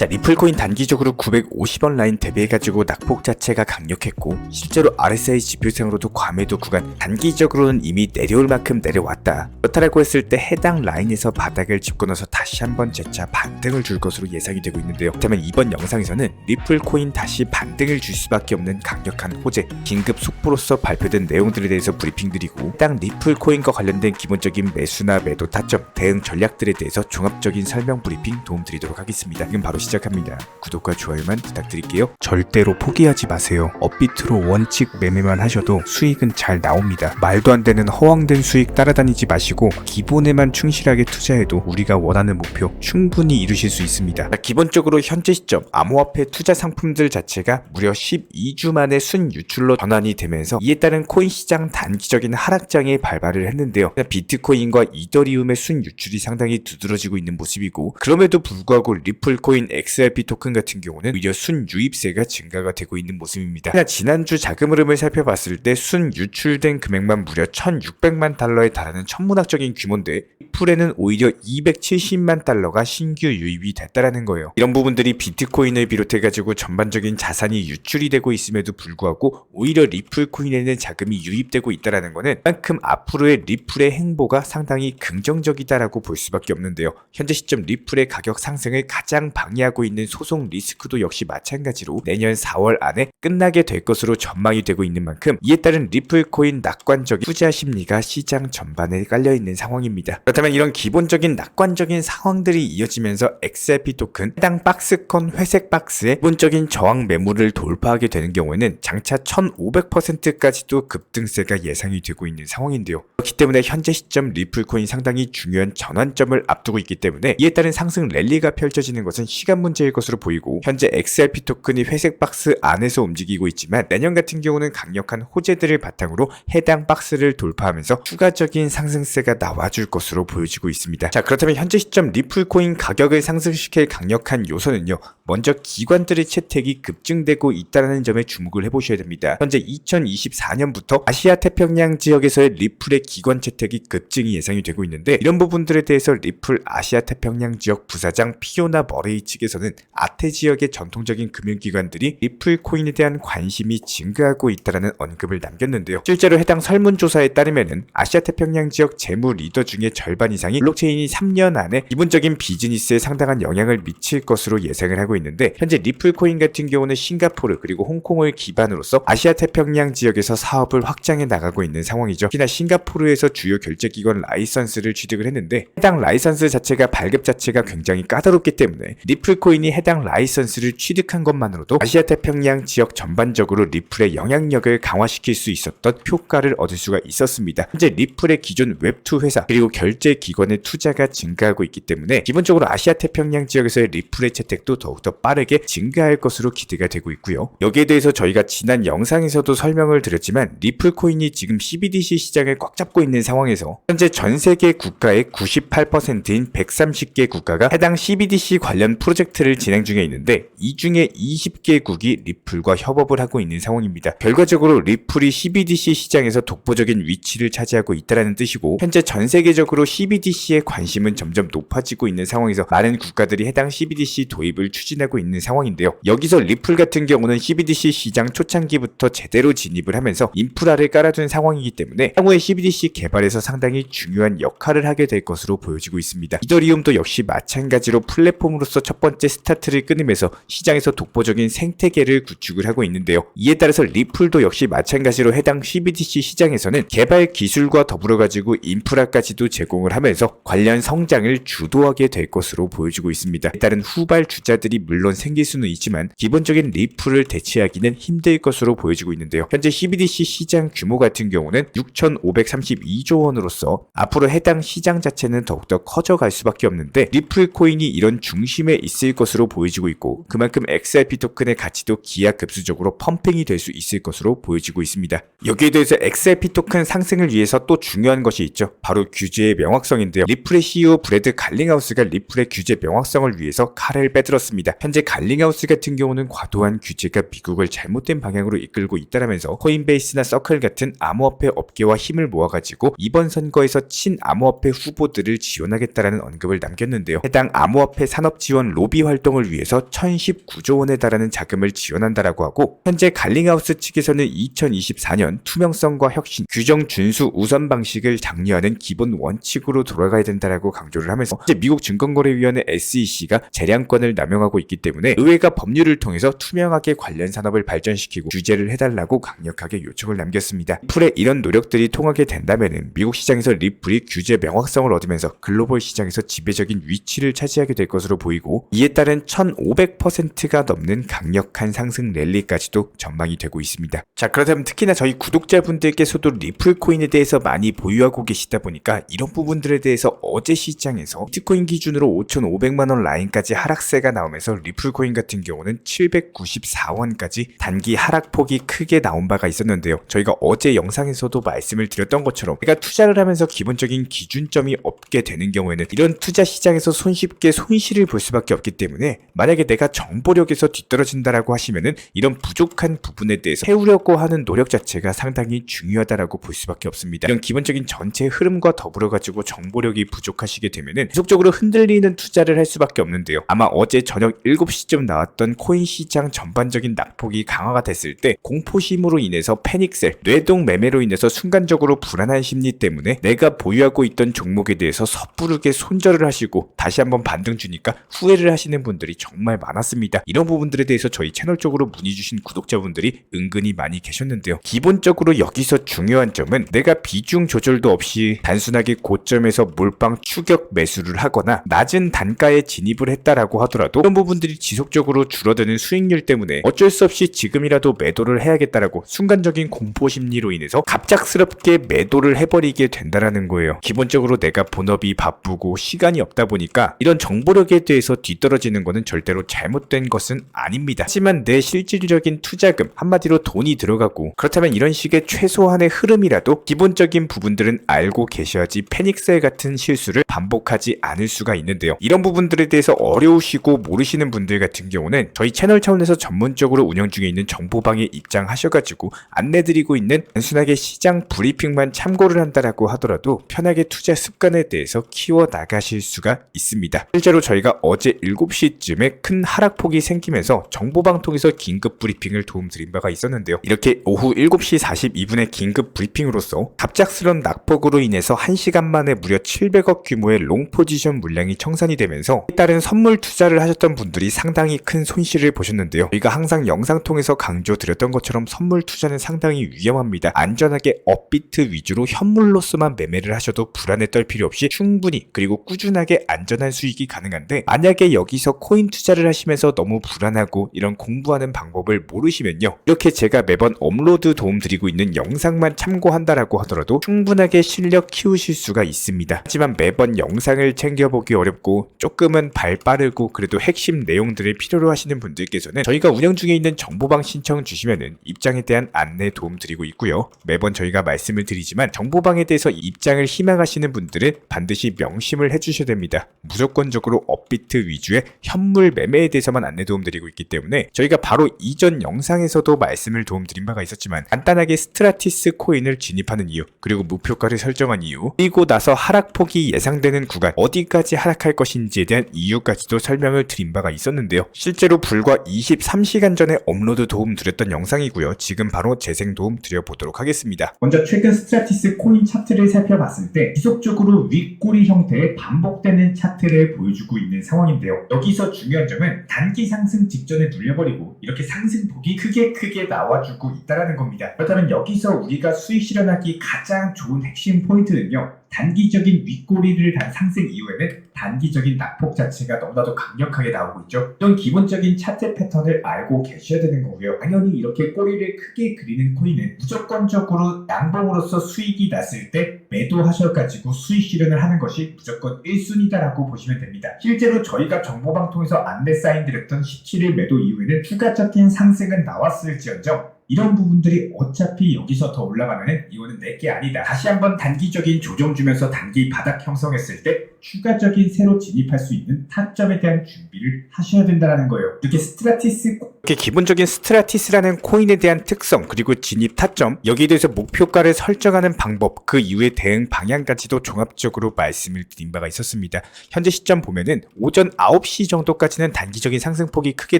자, 리플코인 단기적으로 950원 라인 대비해가지고 낙폭 자체가 강력했고 실제로 RSI 지표상으로도 과매도 구간 단기적으로는 이미 내려올 만큼 내려왔다. 그렇다라고 했을 때 해당 라인에서 바닥을 짚고 나서 다시 한번 재차 반등을 줄 것으로 예상이 되고 있는데요. 그렇다면 이번 영상에서는 리플코인 다시 반등을 줄 수밖에 없는 강력한 호재, 긴급 속보로서 발표된 내용들에 대해서 브리핑 드리고 해당 리플코인과 관련된 기본적인 매수나 매도 타점, 대응 전략들에 대해서 종합적인 설명 브리핑 도움드리도록 하겠습니다. 지금 바로 시작합니다. 구독과 좋아요만 부탁드릴게요. 절대로 포기하지 마세요. 업비트로 원칙 매매만 하셔도 수익은 잘 나옵니다. 말도 안 되는 허황된 수익 따라다니지 마시고 기본에만 충실하게 투자해도 우리가 원하는 목표 충분히 이루실 수 있습니다. 기본적으로 현재 시점 암호화폐 투자 상품들 자체가 무려 12주 만에 순유출로 전환이 되면서 이에 따른 코인 시장 단기적인 하락장에 발발을 했는데요. 비트코인과 이더리움의 순유출이 상당히 두드러지고 있는 모습이고 그럼에도 불구하고 리플코인 XRP 토큰 같은 경우는 오히려 순유입세가 증가가 되고 있는 모습입니다. 지난주 자금 흐름을 살펴봤을 때 순유출된 금액만 무려 1,600만 달러에 달하는 천문학적인 규모인데 리플에는 오히려 270만 달러가 신규 유입이 됐다라는 거예요. 이런 부분들이 비트코인을 비롯해가지고 전반적인 자산이 유출이 되고 있음에도 불구하고 오히려 리플코인에는 자금이 유입되고 있다라는 거는 그만큼 앞으로의 리플의 행보가 상당히 긍정적이다라고 볼 수밖에 없는데요. 현재 시점 리플의 가격 상승을 가장 방해하고 있는 소송 리스크도 역시 마찬가지로 내년 4월 안에 끝나게 될 것으로 전망이 되고 있는 만큼 이에 따른 리플코인 낙관적인 투자 심리가 시장 전반에 깔려있는 상황입니다. 그렇다면 이런 기본적인 낙관적인 상황들이 이어지면서 XRP 토큰 해당 박스권 회색 박스의 기본적인 저항 매물을 돌파하게 되는 경우에는 장차 1500%까지도 급등세가 예상이 되고 있는 상황인데요. 그렇기 때문에 현재 시점 리플코인 상당히 중요한 전환점을 앞두고 있기 때문에 이에 따른 상승 랠리가 펼쳐지는 것은 시간 문제일 것으로 보이고 현재 XRP 토큰이 회색 박스 안에서 움직이고 있지만 내년 같은 경우는 강력한 호재들을 바탕으로 해당 박스를 돌파하면서 추가적인 상승세가 나와줄 것으로 보여지고 있습니다. 자, 그렇다면 현재 시점 리플코인 가격을 상승시킬 강력한 요소는요. 먼저 기관들의 채택이 급증되고 있다는 점에 주목을 해보셔야 됩니다. 현재 2024년부터 아시아 태평양 지역에서의 리플의 기관 채택이 급증이 예상이 되고 있는데 이런 부분들에 대해서 리플 아시아 태평양 지역 부사장 피오나 머레이 측에서는 아태 지역의 전통적인 금융기관들이 리플코인에 대한 관심이 증가하고 있다는 언급을 남겼는데요. 실제로 해당 설문조사에 따르면은 아시아 태평양 지역 재무 리더 중에 절반 이상이 블록체인이 3년 안에 기본적인 비즈니스에 상당한 영향을 미칠 것으로 예상을 하고 있는데 현재 리플코인 같은 경우는 싱가포르 그리고 홍콩을 기반으로서 아시아 태평양 지역에서 사업을 확장해 나가고 있는 상황이죠. 특히나 싱가포르에서 주요 결제기관 라이선스를 취득을 했는데 해당 라이선스 자체가 발급 자체가 굉장히 까다롭기 때문에 리플코인이 해당 라이선스를 취득한 것만으로도 아시아 태평양 지역 전반적으로 리플의 영향력을 강화시킬 수 있었던 효과를 얻을 수가 있었습니다. 현재 리플의 기존 웹2 회사 그리고 결제 기관의 투자가 증가하고 있기 때문에 기본적으로 아시아 태평양 지역에서의 리플의 채택도 더욱더 빠르게 증가할 것으로 기대가 되고 있고요. 여기에 대해서 저희가 지난 영상에서도 설명을 드렸지만 리플코인이 지금 CBDC 시장을 꽉 잡고 있는 상황에서 현재 전 세계 국가의 98%인 130개 국가가 해당 CBDC 관련 프로젝트를 진행 중에 있는데 이 중에 20개국이 리플과 협업을 하고 있는 상황입니다. 결과적으로 리플이 CBDC 시장에서 독보적인 위치를 차지하고 있다는 뜻이고 현재 전 세계적으로 CBDC의 관심은 점점 높아지고 있는 상황에서 많은 국가들이 해당 CBDC 도입을 추진하고 있는 상황인데요. 여기서 리플 같은 경우는 CBDC 시장 초창기부터 제대로 진입을 하면서 인프라를 깔아둔 상황이기 때문에 향후에 CBDC 개발에서 상당히 중요한 역할을 하게 될 것으로 보여지고 있습니다. 이더리움도 역시 마찬가지로 플랫폼으로서 첫 번째 스타트를 끊으면서 시장에서 독보적인 생태계를 구축을 하고 있는데요. 이에 따라서 리플도 역시 마찬가지로 해당 CBDC 시장에서는 개발 기술과 더불어 가지고 인프라까지도 제공을 하면서 관련 성장을 주도하게 될 것으로 보여지고 있습니다. 다른 후발 주자들이 물론 생길 수는 있지만 기본적인 리플을 대체하기는 힘들 것으로 보여지고 있는데요. 현재 CBDC 시장 규모 같은 경우는 6,532조 원으로서 앞으로 해당 시장 자체는 더욱더 커져갈 수밖에 없는데 리플코인이 이런 중심에 있을 것으로 보여지고 있고 그만큼 XRP 토큰의 가치도 기하급수적으로 펌핑이 될 수 있을 것으로 보여지고 있습니다. 여기에 대해서 XRP 토큰 상승을 위해서 또 중요한 것이 있죠. 바로 규제의 명확성인데요. 리플의 CEO 브래드 갈링하우스가 리플의 규제 명확성을 위해서 칼을 빼들었습니다. 있습니다. 현재 갈링하우스 같은 경우는 과도한 규제가 미국을 잘못된 방향으로 이끌고 있다라면서 코인베이스나 서클 같은 암호화폐 업계와 힘을 모아가지고 이번 선거에서 친암호화폐 후보들을 지원하겠다라는 언급을 남겼는데요. 해당 암호화폐 산업 지원 로비 활동을 위해서 1019조 원에 달하는 자금을 지원한다라고 하고, 현재 갈링하우스 측에서는 2024년 투명성과 혁신, 규정 준수 우선 방식을 장려하는 기본 원칙으로 돌아가야 된다라고 강조를 하면서 이제 미국 증권거래위원회 SEC가 재량권을 남용하고 있기 때문에 의회가 법률을 통해서 투명하게 관련 산업을 발전시키고 규제를 해달라고 강력하게 요청을 남겼습니다. 리플의 이런 노력들이 통하게 된다면은 미국 시장에서 리플이 규제 명확성을 얻으면서 글로벌 시장에서 지배적인 위치를 차지하게 될 것으로 보이고, 이에 따른 1500%가 넘는 강력한 상승 랠리까지도 전망이 되고 있습니다. 자, 그렇다면 특히나 저희 구독자분들께서도 리플 코인에 대해서 많이 보유하고 계시다 보니까 이런 부분들에 대해서 어제 시장에서 비트코인 기준으로 5,500만원 라인까지 하락세가 나오면서 리플 코인 같은 경우는 794원까지 단기 하락폭이 크게 나온 바가 있었는데요. 저희가 어제 영상에서도 말씀을 드렸던 것처럼 내가 투자를 하면서 기본적인 기준점이 없게 되는 경우에는 이런 투자 시장에서 손쉽게 손실을 볼 수밖에 없기 때문에, 만약에 내가 정보력에서 뒤떨어진다라고 하시면은 이런 부족한 부분에 대해서 채우려고 하는 노력 자체가 상당히 중요하다라고 볼 수밖에 없습니다. 이런 기본적인 전체 흐름과 더불어 가지고 정보력이 부족하시게 되면은 계속적으로 흔들리는 투자를 할 수밖에 없는데요. 아마 어제 저녁 7시쯤 나왔던 코인 시장 전반적인 낙폭이 강화가 됐을 때 공포심으로 인해서 패닉셀, 뇌동 매매로 인해서 순간적으로 불안한 심리 때문에 내가 보유하고 있던 종목에 대해서 섣부르게 손절을 하시고 다시 한번 반등 주니까 후회를 하시는 분들이 정말 많았습니다. 이런 부분들에 대해서 저희 채널 쪽으로 문의 주신 구독자분들이 은근히 많이 계셨는데요. 기본적으로 여기서 중요한 점은 내가 비중 조절도 없이 단순하게 고점에서 몰빵 추격 매수를 하거나 낮은 단가에 진입을 했다라고 하더라도 이런 부분들이 지속적으로 줄어드는 수익률 때문에 어쩔 수 없이 지금이라도 매도를 해야겠다라고 순간적인 공포 심리로 인해서 갑작스럽게 매도를 해버리게 된다라는 거예요. 기본적으로 내가 본업이 바쁘고 시간이 없다 보니까 이런 정보력에 대해서 뒤떨어지는 것은 절대로 잘못된 것은 아닙니다. 하지만 내 실질적인 투자금, 한마디로 돈이 들어가고, 그렇다면 이런 식의 최소한의 흐름이라도 기본적인 부분들은 알고 계셔야지 패닉셀 같은 실수를 반복하지 않을 수가 있는데요. 이런 부분들에 대해서 어려우시고 모르시는 분들 같은 경우는 저희 채널 차원에서 전문적으로 운영 중에 있는 정보방에 입장하셔가지고 안내드리고 있는 단순하게 시장 브리핑만 참고를 한다라고 하더라도 편하게 투자 습관에 대해서 키워 나가실 수가 있습니다. 실제로 저희가 어제 7시쯤에 큰 하락폭이 생기면서 정보방 통해서 긴급 브리핑을 도움드린 바가 있었는데요. 이렇게 오후 7시 42분에 긴급 브리핑으로서 갑작스런 낙폭으로 인해서 1시간 만에 무려 700억 규모의 롱 포지션 물량이 청산이 되면서 따른 선물 투자를 하셨던 분들이 상당히 큰 손실을 보셨는데요. 저희가 항상 영상 통해서 강조드렸던 것처럼 선물 투자는 상당히 위험합니다. 안전하게 업비트 위주로 현물로서만 매매를 하셔도 불안에 떨 필요 없이 충분히 그리고 꾸준하게 안전한 수익이 가능한데, 만약에 여기서 코인 투자를 하시면서 너무 불안하고 이런 공부하는 방법을 모르시면요, 이렇게 제가 매번 업로드 도움드리고 있는 영상만 참고한다라고 하더라도 충분하게 실력 키우실 수가 있습니다. 하지만 매번 영상을 챙겨보기 어렵고 조금은 발 빠르고 그래도 핵심 내용들을 필요로 하시는 분들께서는 저희가 운영 중에 있는 정보방 신청 주시면은 입장에 대한 안내 도움드리고 있고요. 매번 저희가 말씀을 드리지만 정보방에 대해서 입장을 희망하시는 분들은 반드시 명심을 해주셔야 됩니다. 무조건적으로 업비트 위주의 현물 매매에 대해서만 안내 도움드리고 있기 때문에 저희가 바로 이전 영상에서도 말씀을 도움드린 바가 있었지만 간단하게 스트라티스 코인을 진입하는 이유, 그리고 목표가를 설정한 이유, 그리고 나서 하락폭이 예상되는 구간 어디까지 하락할 것인지에 대한 이유까지도 설명을 드린 바가 있었는데요. 실제로 불과 23시간 전에 업로드 도움 드렸던 영상이고요. 지금 바로 재생 도움 드려보도록 하겠습니다. 먼저 최근 스트라티스 코인 차트를 살펴봤을 때 지속적으로 윗꼬리 형태의 반복되는 차트를 보여주고 있는 상황인데요. 여기서 중요한 점은 단기 상승 직전에 눌려버리고 이렇게 상승폭이 크게 나와주고 있다는 겁니다. 그렇다면 여기서 우리가 수익 실현하기 가장 좋은 핵심 포인트는요, 단기적인 윗꼬리를 단 상승 이후에는 단기적인 낙폭 자체가 너무나도 강력하게 나오고 있죠. 이런 기본적인 차트 패턴을 알고 계셔야 되는 거고요. 당연히 이렇게 꼬리를 크게 그리는 코인은 무조건적으로 양봉으로서 수익이 났을 때 매도하셔가지고 수익 실현을 하는 것이 무조건 1순위다라고 보시면 됩니다. 실제로 저희가 정보방 통해서 안내 사인 드렸던 17일 매도 이후에는 추가적인 상승은 나왔을지언정 이런 부분들이 어차피 여기서 더 올라가면은 이거는 내게 아니다. 다시 한번 단기적인 조정 주면서 단기 바닥 형성했을 때 추가적인 새로 진입할 수 있는 타점에 대한 준비를 하셔야 된다는 거예요. 이렇게 기본적인 스트라티스라는 코인에 대한 특성, 그리고 진입 타점, 여기에 대해서 목표가를 설정하는 방법, 그 이후의 대응 방향까지도 종합적으로 말씀을 드린 바가 있었습니다. 현재 시점 보면은 오전 9시 정도까지는 단기적인 상승폭이 크게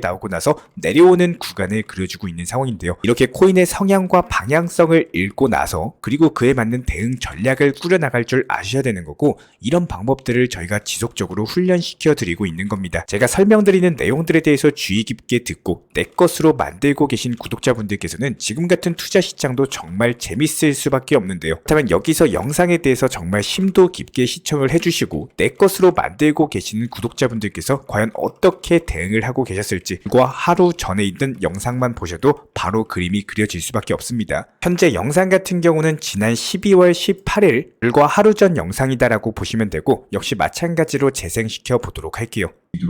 나오고 나서 내려오는 구간을 그려주고 있는 상황인데요. 이렇게 코인의 성향과 방향성을 읽고 나서 그리고 그에 맞는 대응 전략을 꾸려나갈 줄 아셔야 되는 거고, 이런 방법들을 저희가 지속적으로 훈련시켜 드리고 있는 겁니다. 제가 설명드리는 내용들에 대해서 주의 깊게 듣고 내 것으로 만들고 계신 구독자분들께서는 지금 같은 투자 시장도 정말 재밌을 수밖에 없는데요. 그렇다면 여기서 영상에 대해서 정말 심도 깊게 시청을 해주시고 내 것으로 만들고 계시는 구독자분들께서 과연 어떻게 대응을 하고 계셨을지, 그리고 하루 전에 있는 영상만 보셔도 바로 그림이 그려질 수밖에 없습니다. 현재 영상 같은 경우는 지난 12월 18일 불과 하루 전 영상이다라고 보시면 되고, 역시 마찬가지로 재생시켜 보도록 할게요.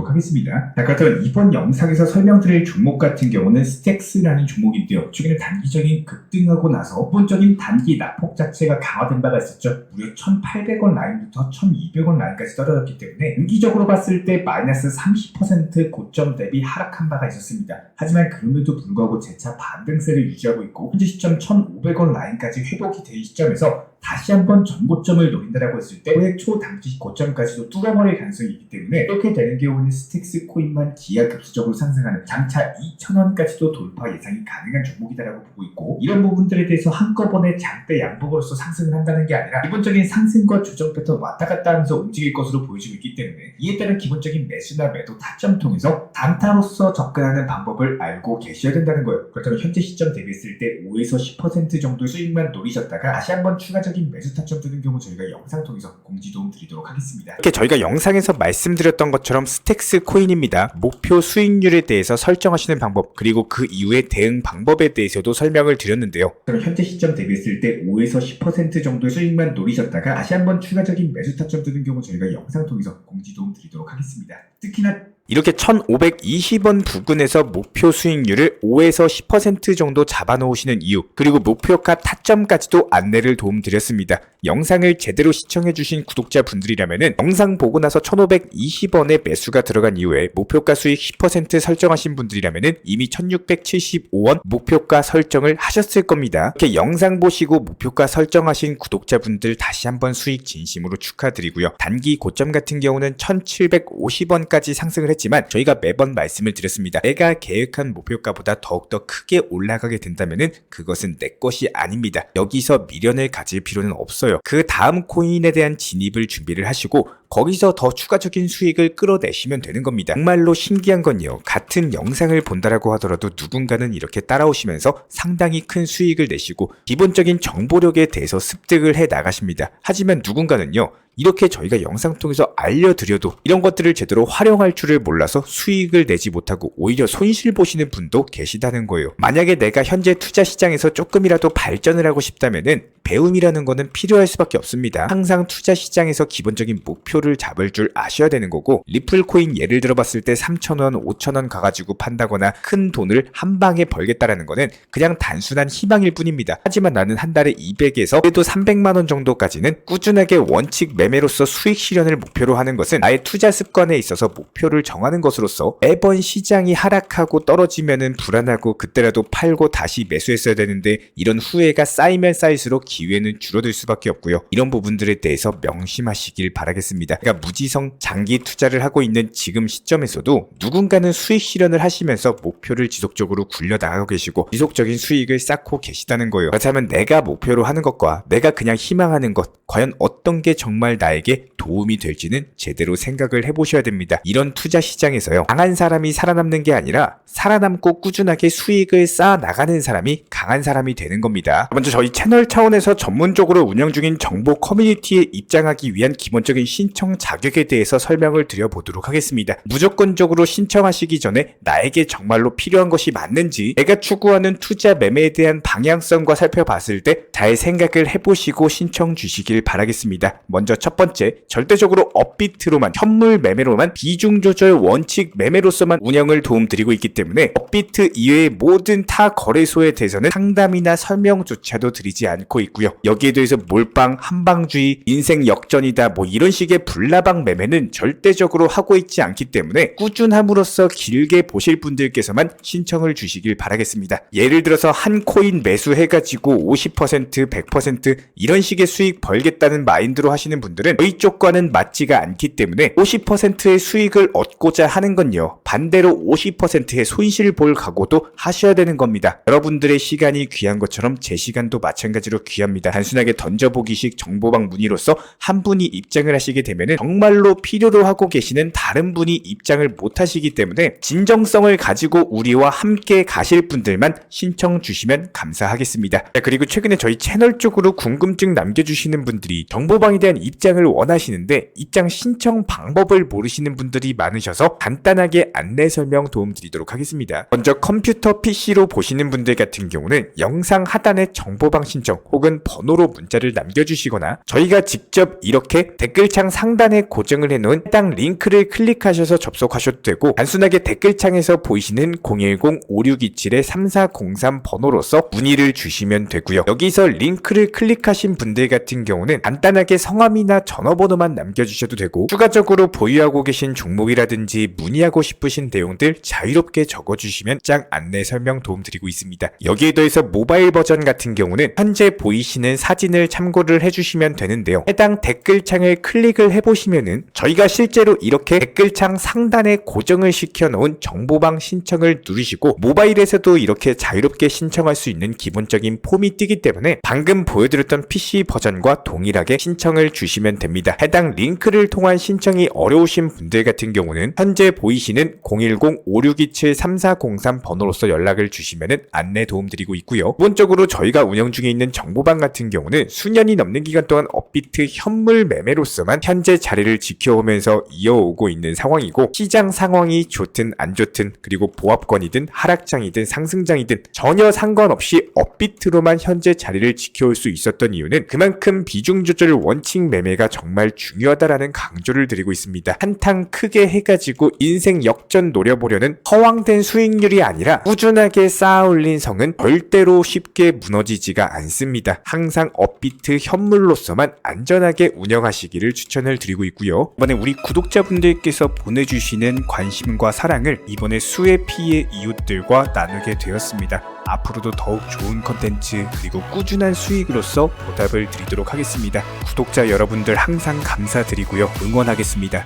하겠습니다. 자, 그렇다면 이번 영상에서 설명드릴 종목 같은 경우는 스택스라는 종목인데요. 최근에 단기적인 급등하고 나서 기본적인 단기 낙폭 자체가 강화된 바가 있었죠. 무려 1,800원 라인부터 1,200원 라인까지 떨어졌기 때문에 단기적으로 봤을 때 마이너스 30% 고점 대비 하락한 바가 있었습니다. 하지만 그럼에도 불구하고 재차 반등세를 유지하고 있고, 현재 시점 1,500원 라인까지 회복이 된 시점에서 다시 한번 전고점을 노린다라고 했을 때 올해 초 단기 고점까지도 뚫어버릴 가능성이 있기 때문에, 이렇게 되는 경우는 스택스 코인만 기하급수적으로 상승하는 장차 2,000원까지도 돌파 예상이 가능한 종목이다라고 보고 있고, 이런 부분들에 대해서 한꺼번에 장대 양봉으로서 상승을 한다는 게 아니라 기본적인 상승과 조정 패턴 왔다 갔다 하면서 움직일 것으로 보여지고 있기 때문에, 이에 따른 기본적인 매수나 매도 타점 통해서 단타로서 접근하는 방법을 알고 계셔야 된다는 거예요. 그렇다면 현재 시점 대비했을 때 5에서 10% 정도의 수익만 노리셨다가 다시 한번 추가적인 매수 타점 뜨는 경우 저희가 영상 통해서 공지 도움 드리도록 하겠습니다. 이렇게 저희가 영상에서 말씀드렸던 것처럼 스택스 코인입니다. 목표 수익률에 대해서 설정하시는 방법, 그리고 그 이후의 대응 방법에 대해서도 설명을 드렸는데요. 그럼 현재 시점 대비했을 때 5에서 10% 정도의 수익만 노리셨다가 다시 한번 추가적인 매수 타점 뜨는 경우 저희가 영상 통해서 공지 도움 드리도록 하겠습니다. 특히나 이렇게 1,520원 부근에서 목표 수익률을 5에서 10% 정도 잡아놓으시는 이유, 그리고 목표가 타점까지도 안내를 도움드렸습니다. 영상을 제대로 시청해주신 구독자분들이라면 영상 보고 나서 1,520원에 매수가 들어간 이후에 목표가 수익 10% 설정하신 분들이라면 이미 1,675원 목표가 설정을 하셨을 겁니다. 이렇게 영상 보시고 목표가 설정하신 구독자분들 다시 한번 수익 진심으로 축하드리고요. 단기 고점 같은 경우는 1,750원까지 상승을 했지만 저희가 매번 말씀을 드렸습니다. 내가 계획한 목표가보다 더욱더 크게 올라가게 된다면 그것은 내 것이 아닙니다. 여기서 미련을 가질 필요는 없어요. 그 다음 코인에 대한 진입을 준비를 하시고 거기서 더 추가적인 수익을 끌어내시면 되는 겁니다. 정말로 신기한 건요, 같은 영상을 본다라고 하더라도 누군가는 이렇게 따라오시면서 상당히 큰 수익을 내시고 기본적인 정보력에 대해서 습득을 해 나가십니다. 하지만 누군가는요, 이렇게 저희가 영상 통해서 알려드려도 이런 것들을 제대로 활용할 줄을 몰라서 수익을 내지 못하고 오히려 손실 보시는 분도 계시다는 거예요. 만약에 내가 현재 투자 시장에서 조금이라도 발전을 하고 싶다면은 배움이라는 거는 필요할 수밖에 없습니다. 항상 투자 시장에서 기본적인 목표를 잡을 줄 아셔야 되는 거고, 리플 코인 예를 들어 봤을 때 3,000원, 5,000원 가가지고 판다거나 큰 돈을 한 방에 벌겠다라는 거는 그냥 단순한 희망일 뿐입니다. 하지만 나는 한 달에 200에서 그래도 300만 원 정도까지는 꾸준하게 원칙 매매로서 수익 실현을 목표로 하는 것은 나의 투자 습관에 있어서 목표를 정하는 것으로서 매번 시장이 하락하고 떨어지면은 불안하고 그때라도 팔고 다시 매수했어야 되는데 이런 후회가 쌓이면 쌓일수록 기회는 줄어들 수밖에 없고요. 이런 부분들에 대해서 명심하시길 바라겠습니다. 그러니까 무지성 장기 투자를 하고 있는 지금 시점에서도 누군가는 수익 실현을 하시면서 목표를 지속적으로 굴려나가고 계시고 지속적인 수익을 쌓고 계시다는 거예요. 그렇다면 내가 목표로 하는 것과 내가 그냥 희망하는 것, 과연 어떤 게 정말 나에게 도움이 될지는 제대로 생각을 해보셔야 됩니다. 이런 투자 시장에서요, 강한 사람이 살아남는 게 아니라 살아남고 꾸준하게 수익을 쌓아 나가는 사람이 강한 사람이 되는 겁니다. 먼저 저희 채널 차원에서 전문적으로 운영 중인 정보 커뮤니티에 입장하기 위한 기본적인 신청 자격에 대해서 설명을 드려보도록 하겠습니다. 무조건적으로 신청하시기 전에 나에게 정말로 필요한 것이 맞는지, 내가 추구하는 투자 매매에 대한 방향성과 살펴봤을 때 잘 생각을 해보시고 신청 주시길 바라겠습니다. 먼저 첫 번째, 절대적으로 업비트로만, 현물 매매로만, 비중 조절 원칙 매매로서만 운영을 도움드리고 있기 때문에 업비트 이외의 모든 타 거래소에 대해서는 상담이나 설명조차도 드리지 않고 있고요. 여기에 대해서 몰빵, 한방주의, 인생 역전이다 뭐 이런 식의 불나방 매매는 절대적으로 하고 있지 않기 때문에 꾸준함으로써 길게 보실 분들께서만 신청을 주시길 바라겠습니다. 예를 들어서 한 코인 매수해가지고 50%, 100% 이런 식의 수익 벌겠다는 마인드로 하시는 분들은 저희 쪽과는 맞지가 않기 때문에 50%의 수익을 얻고자 하는 건요, 반대로 50%의 손실을 볼 각오도 하셔야 되는 겁니다. 여러분들의 시간이 귀한 것처럼 제 시간도 마찬가지로 귀합니다. 단순하게 던져보기식 정보방 문의로서 한 분이 입장을 하시게 되면 정말로 필요로 하고 계시는 다른 분이 입장을 못 하시기 때문에 진정성을 가지고 우리와 함께 가실 분들만 신청 주시면 감사하겠습니다. 자, 그리고 최근에 저희 채널 쪽으로 궁금증 남겨주시는 분들이 정보방에 대한 입장을 원하시는데 입장 신청 방법을 모르시는 분들이 많으셔서 간단하게 안내 설명 도움드리도록 하겠습니다. 먼저 컴퓨터 PC로 보시는 분들 같은 경우는 영상 하단에 정보방 신청 혹은 번호로 문자를 남겨주시거나 저희가 직접 이렇게 댓글창 상단에 고정을 해놓은 해당 링크를 클릭하셔서 접속하셔도 되고, 단순하게 댓글창에서 보이시는 010-5627-3403 번호로서 문의를 주시면 되고요. 여기서 링크를 클릭하신 분들 같은 경우는 간단하게 성함이나 전화번호만 남겨주셔도 되고, 추가적으로 보유하고 계신 종목이라든지 문의하고 싶으신 내용들 자유롭게 적어주시면 짱 안내 설명 도움드리고 있습니다. 여기에 더해서 모바일 버전 같은 경우는 현재 보이시는 사진을 참고를 해주시면 되는데요. 해당 댓글창을 클릭을 해보시면은 저희가 실제로 이렇게 댓글창 상단에 고정을 시켜놓은 정보방 신청을 누르시고 모바일에서도 이렇게 자유롭게 신청할 수 있는 기본적인 폼이 뜨기 때문에 방금 보여드렸던 PC 버전과 동일하게 신청을 주시면 됩니다. 해당 링크를 통한 신청이 어려우신 분들 같은 경우는 현재 보이시는 010-5627-3403 번호로서 연락을 주시면 안내 도움드리고 있고요. 기본적으로 저희가 운영 중에 있는 정보방 같은 경우는 수년이 넘는 기간 동안 업비트 현물 매매로서만 현재 자리를 지켜오면서 이어오고 있는 상황이고, 시장 상황이 좋든 안 좋든 그리고 보합권이든 하락장이든 상승장이든 전혀 상관없이 업비트로만 현재 자리를 지켜올 수 있었던 이유는 그만큼 비중 조절 원칙 매매가 정말 중요하다라는 강조를 드리고 있습니다. 한탕 크게 해가지고 인생 역전 노려보려는 허황된 수익률이 아니라 꾸준하게 쌓아 올린 성은 절대로 쉽게 무너지지가 않습니다. 항상 업비트 현물로서만 안전하게 운영하시기를 추천을 드리고 있고요. 이번에 우리 구독자분들께서 보내주시는 관심과 사랑을 이번에 수혜 피해 이웃들과 나누게 되었습니다. 앞으로도 더욱 좋은 컨텐츠 그리고 꾸준한 수익으로서 보답을 드리도록 하겠습니다. 구독자 여러분들 항상 감사드리고요. 응원하겠습니다.